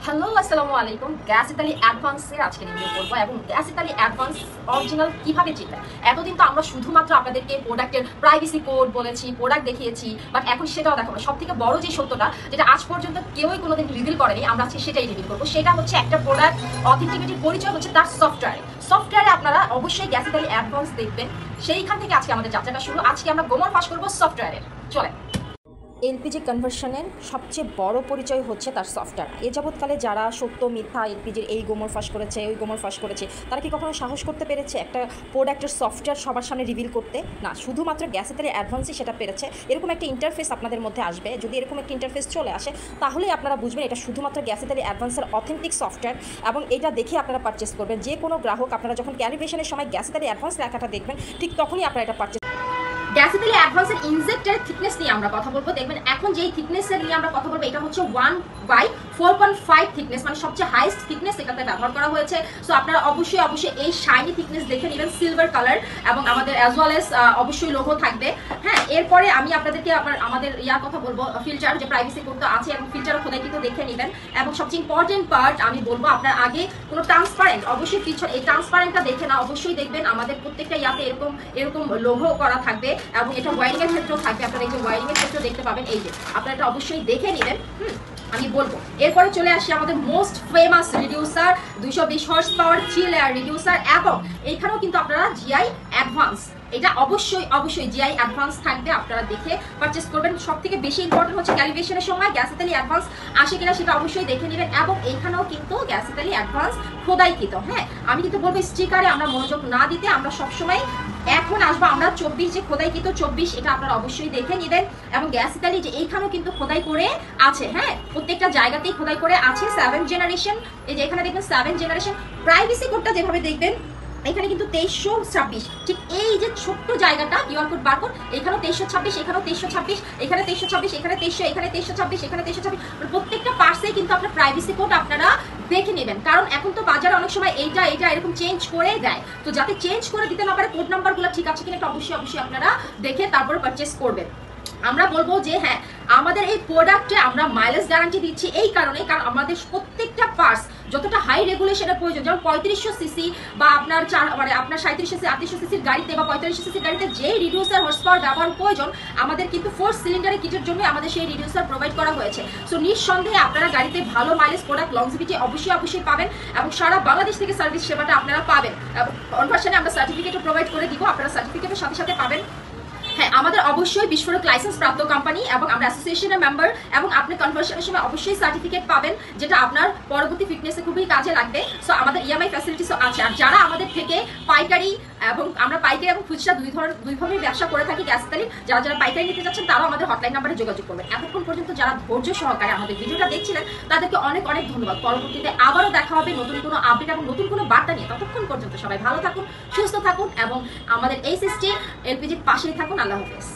Hello আসসালামু আলাইকুম। Gas Italy অ্যাডভান্সের আজকে রিভিউ করবো এবং গ্যাস ইতালি অ্যাডভান্স অরিজিনাল কিভাবে চিনবেন। এতদিন তো আমরা শুধুমাত্র আপনাদেরকে প্রোডাক্টের প্রাইভেসি কোড বলেছি, প্রোডাক্ট দেখিয়েছি, বাট এখন সেটাও দেখাবো। সব থেকে বড় যে সত্যটা, যেটা আজ পর্যন্ত কেউই কোনোদিন রিভিল করেনি, আমরা আজকে সেটাই রিভিল করবো। সেটা হচ্ছে একটা প্রোডাক্ট অথেন্টিকিটির পরিচয় হচ্ছে তার সফটওয়্যারে আপনারা অবশ্যই গ্যাস ইতালি অ্যাডভান্স দেখবেন। সেইখান থেকে আজকে আমাদের যাত্রাটা শুরু। আজকে আমরা গোমর ফাঁস করবো সফটওয়্যারের। চলে। এলপিজি কনভার্সনের সবচেয়ে বড় পরিচয় হচ্ছে তার সফটওয়্যার। এ যাবৎকালে যারা সত্য মিথ্যা এলপিজির এই গোমর ফাঁস করেছে, ওই গোমর ফাঁস করেছে, তারা কি কখনো সাহস করতে পেরেছে একটা প্রোডাক্টের সফটওয়্যার সবার সামনে রিভিল করতে? না, শুধুমাত্র গ্যাস ইতালি অ্যাডভান্সই সেটা পেরেছে। এরকম একটা ইন্টারফেস আপনাদের মধ্যে আসবে। যদি এরকম একটা ইন্টারফেস চলে আসে, তাহলেই আপনারা বুঝবেন এটা শুধুমাত্র গ্যাস ইতালি অ্যাডভান্সের অথেন্টিক সফটওয়্যার, এবং এটা দেখে আপনারা পারচেস করবেন। যে কোনো গ্রাহক আপনারা যখন ক্যালিব্রেশনের সময় গ্যাস ইতালি অ্যাডভান্স লেখাটা দেখবেন, ঠিক তখনই আপনারা এটা পারচেস। গ্যাস ইতালি অ্যাডভান্সের ইনজেক্টরের থিকনেস নিয়ে আমরা কথা বলবো। দেখবেন এখন যেই থিকনেসের নিয়ে আমরা কথা বলবো, এটা হচ্ছে 1/4.5 থিকনেস, মানে সবচেয়ে হাইস্ট থিকনেস এটাতে ব্যবহার করা হয়েছে। সো আপনারা অবশ্যই এই শাইনি থিকনেস দেখে নেবেন, সিলভার কালার, এবং আমাদের অ্যাজ ওয়েল এস অবশ্যই লোগো থাকবে। হ্যাঁ, এরপরে আমি আপনাদেরকে আমাদের ইয়ার কথা বলবো, ফিল্টার, যে প্রাইভেসি কোড আছে এবং ফিল্টারও খোদাই কিন্তু দেখে নেবেন। এবং সবচেয়ে ইম্পর্টেন্ট পার্ট আমি বলবো, আপনার আগে কোনো ট্রান্সপারেন্ট, অবশ্যই ফিচার এই ট্রান্সপারেন্টটা দেখে না, অবশ্যই দেখবেন আমাদের প্রত্যেকটা ইয়াতে এরকম লোগো করা থাকবে, এবং এটা ওয়ারিং এর ক্ষেত্রেও থাকবে। আপনারা এই যে ওয়ারিং এর ক্ষেত্রেও দেখতে পাবেন, এই যে আপনারা এটা অবশ্যই দেখে নেবেন। আমি বলবো এরপরে চলে আসি আমাদের most famous reducer, 220 horse power 3 layer reducer, এবং এইখানেও কিন্তু আপনারা জিআই অ্যাডভান্স, এটা অবশ্যই জিআই অ্যাডভান্স থাকবে। আপনারা দেখে পারচেস করবেন। সব থেকে বেশি ইম্পর্টেন্ট হচ্ছে ক্যালিব্রেশনের সময় গ্যাস ইতালি অ্যাডভান্স আসে কিনা সেটা অবশ্যই দেখে নেবেন। এবং এইখানেও কিন্তু গ্যাস ইতালি অ্যাডভান্স খোদাইকৃত। হ্যাঁ, আমি কিন্তু বলবো স্টিকারে আমরা মনোযোগ না দিতে, আমরা সবসময় এখন আসবো আমরা 24 যে খোদাইকৃত 24, এটা আপনারা অবশ্যই দেখে নেবেন। এবং গ্যাস ইতালি যে এইখানেও কিন্তু খোদাই করে আছে, হ্যাঁ, প্রত্যেকটা জায়গাতেই খোদাই করে আছে। 7 জেনারেশন, এই যে এখানে দেখবেন 7 জেনারেশন। প্রাইভেসি কোডটা যেভাবে দেখবেন এখানে কিন্তু 2326, ঠিক এই যে ছোট্ট জায়গাটা কিউআর কোড বারকোড, এখানেও 2326, এখানেও 2326, এখানে 2326, এখানে 2300, এখানে 2326, এখানে 2326, প্রত্যেকটা পার্সে কিন্তু আপনার প্রাইভেসি কোড আপনারা দেখে নেবেন। কারণ এখন তো বাজারে অনেক সময় এইটা এরকম চেঞ্জ করে দেয়, তো যাতে চেঞ্জ করে দিতে না পারে কোড নাম্বারগুলো ঠিক আছে কিনা এটা অবশ্যই আপনারা দেখে তারপরে পারচেস করবেন। আমরা বলবো যে হ্যাঁ, আমাদের এই প্রোডাক্টে আমরা মাইলেজ গ্যারান্টি দিচ্ছি এই কারণে, কারণ আমাদের প্রত্যেকটা পার্টস যতটা হাই রেগুলেশনের প্রয়োজন, যেমন 3500 সিসি বা আপনার আপনার 3700 সিসি 3800 সিসির গাড়িতে বা 4500 সিসির গাড়িতে যেই রিডিউসার হর্স পাওয়ার ব্যবহার প্রয়োজন, আমাদের কিন্তু 4 সিলিন্ডারের কিটের জন্য আমাদের সেই রিডিউসার প্রোভাইড করা হয়েছে। সো নিঃসন্দেহে আপনারা গাড়িতে ভালো মাইলেজ প্রোডাক্ট লংজিভিটি অবশ্যই পাবেন, এবং সারা বাংলাদেশ থেকে সার্ভিস সেবাটা আপনারা পাবেন। এবং কনভার্সনে আমরা সার্টিফিকেটও প্রোভাইড করে দিব, আপনারা সার্টিফিকেটের সাথে পাবেন। হ্যাঁ, আমাদের অবশ্যই বিস্ফোরক লাইসেন্স প্রাপ্ত কোম্পানি, এবং আমরা অ্যাসোসিয়েশনের মেম্বার, এবং আপনি কনভার্সনের সময় অবশ্যই সার্টিফিকেট পাবেন, যেটা আপনার পরবর্তী ফিটনেসে খুবই কাজে লাগবে। সো আমাদের ইএমআই ফ্যাসিলিটিসও আছে। আর যারা আমাদের থেকে পাইকারি, এবং আমরা পাইকারি এবং খুচরা দুই ধরনের ব্যবসা করে থাকি গ্যাস ইতালি, যারা পাইকারি নিতে যাচ্ছেন তারাও আমাদের হটলাইন নাম্বারে যোগাযোগ করবেন। এতক্ষণ পর্যন্ত যারা ধৈর্য সহকারে আমাদের ভিডিওটা দেখছিলেন, তাদেরকে অনেক ধন্যবাদ। পরবর্তীতে আবারও দেখা হবে নতুন কোনো আপডেট এবং নতুন কোনো বার্তা নিয়ে। ততক্ষণ পর্যন্ত সবাই ভালো থাকুন, সুস্থ থাকুন, এবং আমাদের এই সিস্টেম এলপিজির পাশেই থাকুন। আল্লাহ হাফেজ।